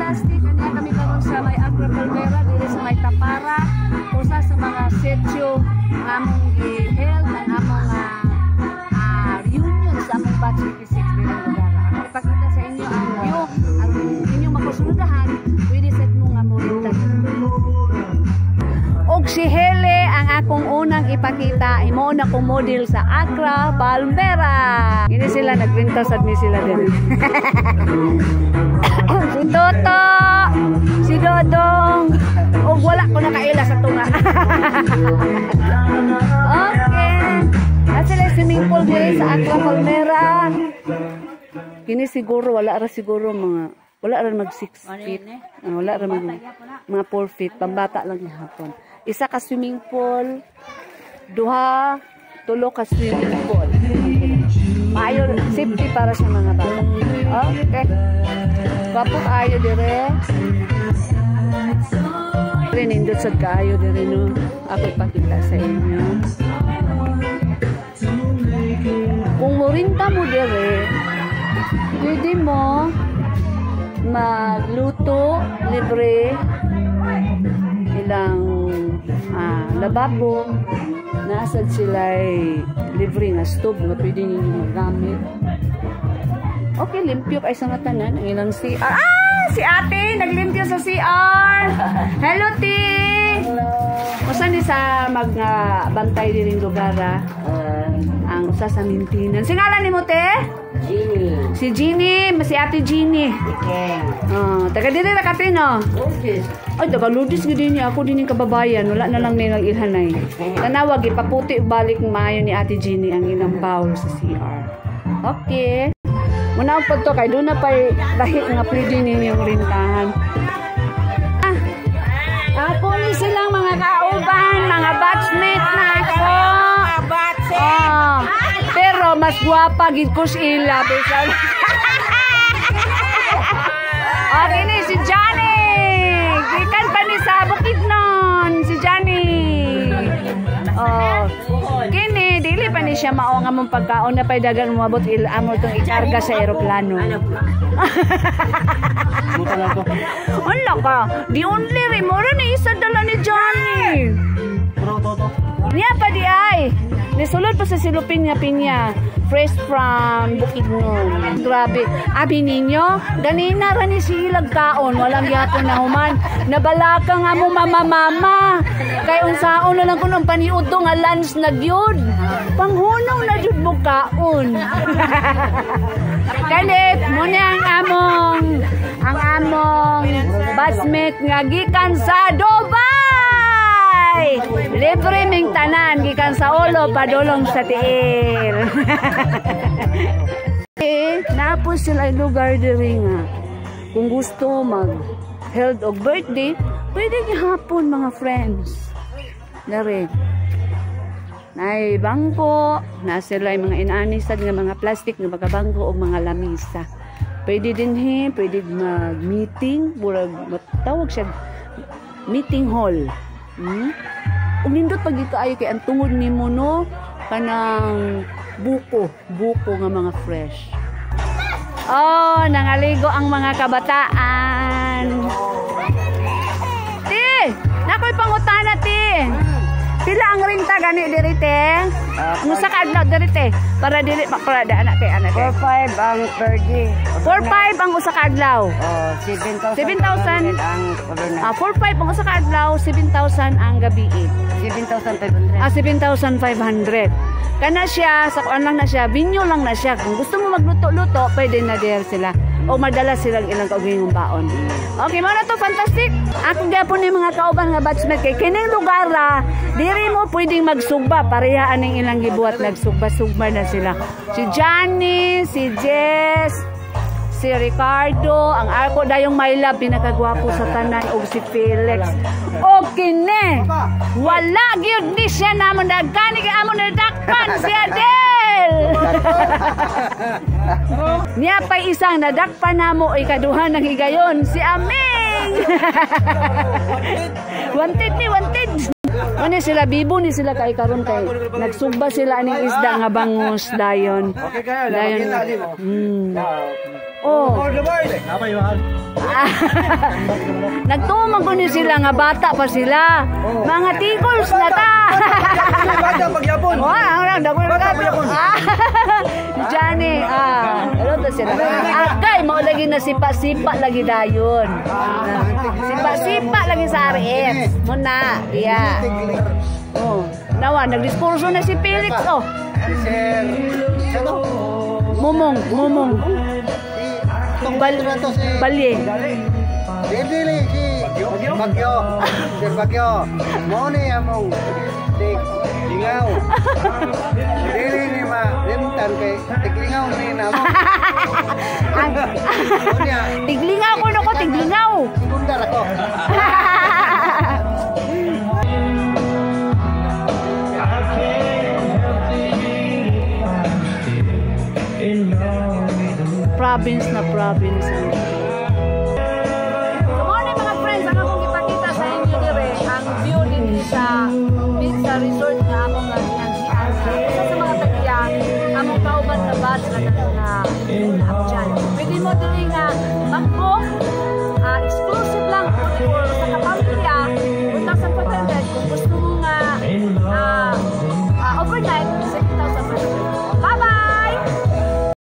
plastic, kanya kami karon sa may Agra Palmera, dili sa may Tapara, usa sa mga setyo ng among i-held, ang among reunion sa among batch 56 dili lugar. Ang ipakita sa inyo ang view, ang inyong makusundahan, pwede set mo nga mo og si Hele ang akong unang ipakita, imo na kong model sa Agra Palmera. Ini sila nagbenta sad mi sila din. Si Toto, si Dodong, og wala ko nakaila sa tunga. Okay. At sila swimming pool diri sa Agra Palmera. Kini siguro wala ra siguro wala ra mag 6 feet. Wala ra mga 4 feet, pambata lang gihapon. Isa ka swimming pool, duha, tulo ka swimming pool. Maayo safety para sa mga bata. Okay. Papo ayo dire. Nindot sa kaayo dire no. Ako ipakita sa inyo. Kung murinta mo dire, pwede mo magluto libre ilang lababo, naasad sila libre nga stove nga pwede ninyo magamit. Okay, limpyo ay sa tanan ang ilang CR. Si ate naglimpyo sa CR. Hello T. Usa ni sa magbantay diri lugar ang usa sa maintenance. Singalan nimo te? Jeannie. Si Jeannie, si ate Jeannie. Okay. Taga diri ra ka no? Okay. Ay, taga Ludis gid niya ako din kababayan, wala na lang nilang ilhanay. Tanawag ipaputi balik maayo ni ate Jeannie ang ilang bowl sa CR. Okay. Muna po to kay doon na pa lahi nga pwede ninyong rintahan. Ako ni silang mga kauban, mga batchmate na ako. Pero mas guwapa gid ko sila. Okay ni si Johnny. Gikan pa ni sa Bukidnon si Johnny. Kini dili pa ni siya mao nga mong pagkaon na pay dagan umabot amo tong ikarga sa eroplano. Wala ka. Di only remora ni isa dala ni Johnny. Niya pa di ay. Nisulod pa sa silupin nga pinya. Fresh from Bukidnon. Grabe. Abi ninyo, ganina ra ni silag kaon. Walang yapon na human. Nabalaka nga mo mama. Kay unsaon na lang ko ng paniud nga lunch na gyud. Panghunong na jud mo kaon. Kalit, muna ang among batchmate nga gikan sa Dubai. Libre ming tanan gikan sa ulo padulong sa tiil. Napos sila lugar diri nga. Kung gusto mag-held og birthday, pwede gihapon mga friends. Dari. Nay bangko, na sila mga inanisad nga mga plastic nga bangko o mga lamisa. Pwede din pwede mag-meeting, tawag siya meeting hall. Ug nindot pag kaayo kay ang tungod nimo no kanang buko nga mga fresh. Nangaligo ang mga kabataan. Ti, nakoy pangutana ti. Pila ang renta gani diri te? Musa ka adlaw diri te? Para dili para anak kay anak. 4-5 ang per day. 4-5 ang usa ka adlaw. 7,000 ang 4-5 ang usa ka adlaw, 7,000 ang gabi. 7,500. 7,500. Kana siya, sa kuan lang na siya, binyo lang na siya. Kung gusto mo magluto-luto, pwede na there sila. O madala silang ilang kaugingong baon. Okay, mo na to, fantastic. Ako gyapon ni mga kauban nga batchmate kay kining lugar diri mo pwedeng magsugba, parehaan ning ilang gibuhat, nagsugba-sugba na sila. Si Johnny, si Jess, si Ricardo, ang ako dayong my love, pinakagwapo sa tanan, og si Felix. Okay ne, wala gyud ni siya namon dagkani kay amon nadakpan si Adel. Niya pa isang nadakpan namo ikaduha ng higayon si Aming. Wanted. Ano sila bibo ni sila kay karon kay nagsugba sila aning isda nga bangus dayon. Okay kayo, dayon. Oh. Apa yun? Nagtumang ko ni sila nga bata pa sila. Mga tikols na ta. Bata pagyapon. Wow, ang dagol ka. Johnny, ano to sila? Kay mo lagi na sipa-sipa lagi dayon. Sipa-sipa lagi sa RS. Muna, iya. Oh, nawa nagdiskurso na si Felix oh. Mumong. Balye. Dili si Bagyo. Sir Bagyo. Mo ni among tiglingaw. Dili ni ma limtan kay tiglingaw ni namo. Tiglingaw ko nako, tiglingaw. Sekundar ako. Province na province. Good morning mga friends, ang akong ipakita sa inyo dire ang view din sa resort nga among yan si Ansa. Isa sa mga tagya among kauban na bus na abjan. Pwede mo dili nga magbook